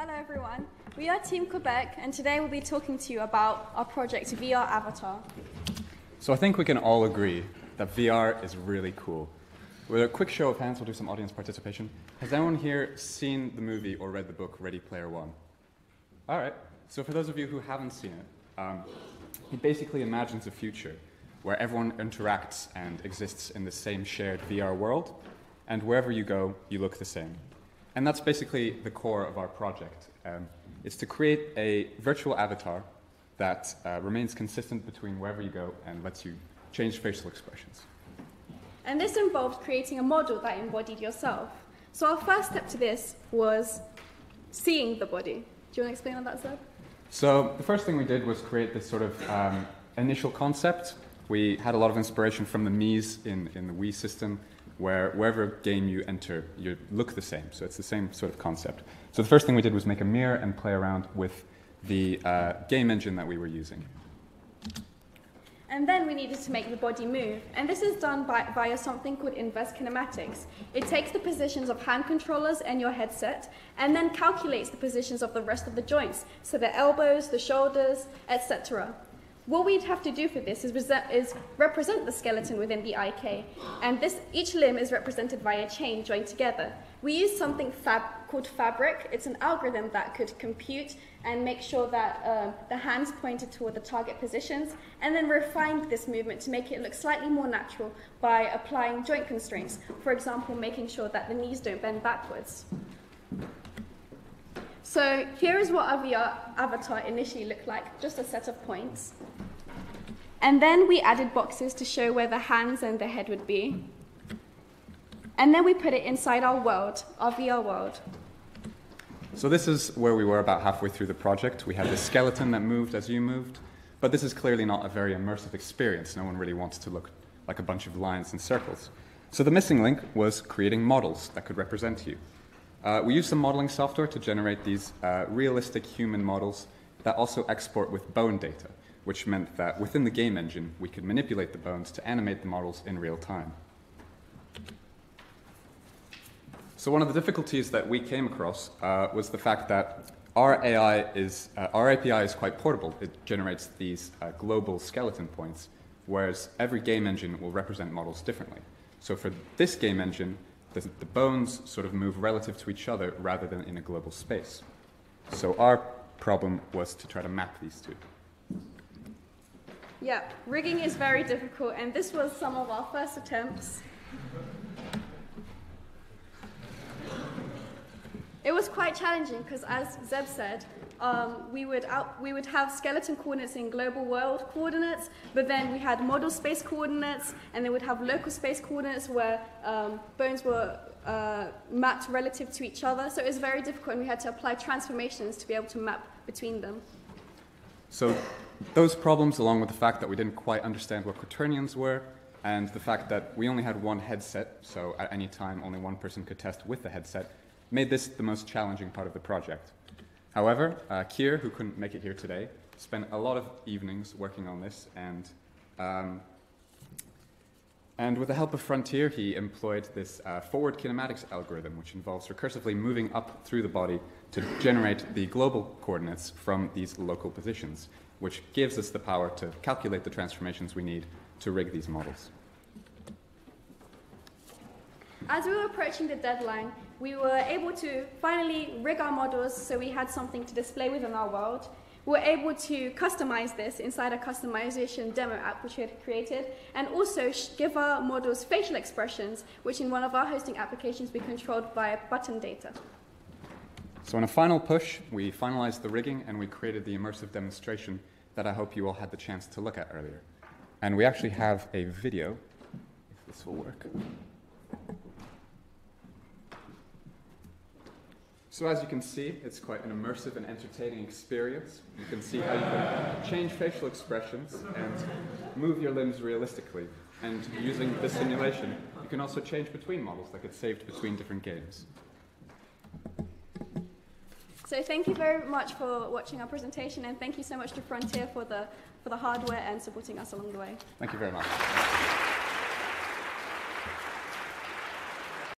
Hello everyone, we are Team Quebec and today we'll be talking to you about our project VR Avatar. So I think we can all agree that VR is really cool. With a quick show of hands, we'll do some audience participation. Has anyone here seen the movie or read the book Ready Player One? All right, so for those of you who haven't seen it, he basically imagines a future where everyone interacts and exists in the same shared VR world, and wherever you go, you look the same. And that's basically the core of our project. It's to create a virtual avatar that remains consistent between wherever you go and lets you change facial expressions. And this involved creating a model that embodied yourself. So our first step to this was seeing the body. Do you want to explain on that, Seb? So the first thing we did was create this sort of initial concept. We had a lot of inspiration from the Mii's in the Wii system, where wherever game you enter, you look the same. So it's the same sort of concept. So the first thing we did was make a mirror and play around with the game engine that we were using. And then we needed to make the body move. And this is done via something called inverse kinematics. It takes the positions of hand controllers and your headset, and then calculates the positions of the rest of the joints, so the elbows, the shoulders, etc. What we'd have to do for this is represent the skeleton within the IK, and each limb is represented by a chain joined together. We used something called Fabric. It's an algorithm that could compute and make sure that the hands pointed toward the target positions, and then refined this movement to make it look slightly more natural by applying joint constraints. For example, making sure that the knees don't bend backwards. So here is what our VR avatar initially looked like, just a set of points. And then we added boxes to show where the hands and the head would be. And then we put it inside our world, our VR world. So this is where we were about halfway through the project. We had this skeleton that moved as you moved, but this is clearly not a very immersive experience. No one really wants to look like a bunch of lines and circles. So the missing link was creating models that could represent you. We used some modeling software to generate these realistic human models that also export with bone data, which meant that within the game engine, we could manipulate the bones to animate the models in real time. So one of the difficulties that we came across was the fact that our API is quite portable. It generates these global skeleton points, whereas every game engine will represent models differently. So for this game engine, the bones sort of move relative to each other rather than in a global space. So our problem was to try to map these two. Yeah, rigging is very difficult, and this was some of our first attempts. It was quite challenging because, as Zeb said, we would have skeleton coordinates in global world coordinates, but then we had model space coordinates, and then we'd have local space coordinates where bones were mapped relative to each other. So it was very difficult, and we had to apply transformations to be able to map between them. So those problems, along with the fact that we didn't quite understand what quaternions were, and the fact that we only had one headset, so at any time only one person could test with the headset, made this the most challenging part of the project. However, Kier, who couldn't make it here today, spent a lot of evenings working on this, and with the help of Frontier, he employed this forward kinematics algorithm, which involves recursively moving up through the body to generate the global coordinates from these local positions, which gives us the power to calculate the transformations we need to rig these models. As we were approaching the deadline, we were able to finally rig our models so we had something to display within our world. We were able to customize this inside a customization demo app which we had created, and also give our models facial expressions, which in one of our hosting applications we controlled via button data. So in a final push, we finalized the rigging and we created the immersive demonstration that I hope you all had the chance to look at earlier. And we actually have a video, if this will work. So as you can see, it's quite an immersive and entertaining experience. You can see how you can change facial expressions and move your limbs realistically. And using this simulation, you can also change between models that get saved between different games. So thank you very much for watching our presentation, and thank you so much to Frontier for the hardware and supporting us along the way. Thank you very much.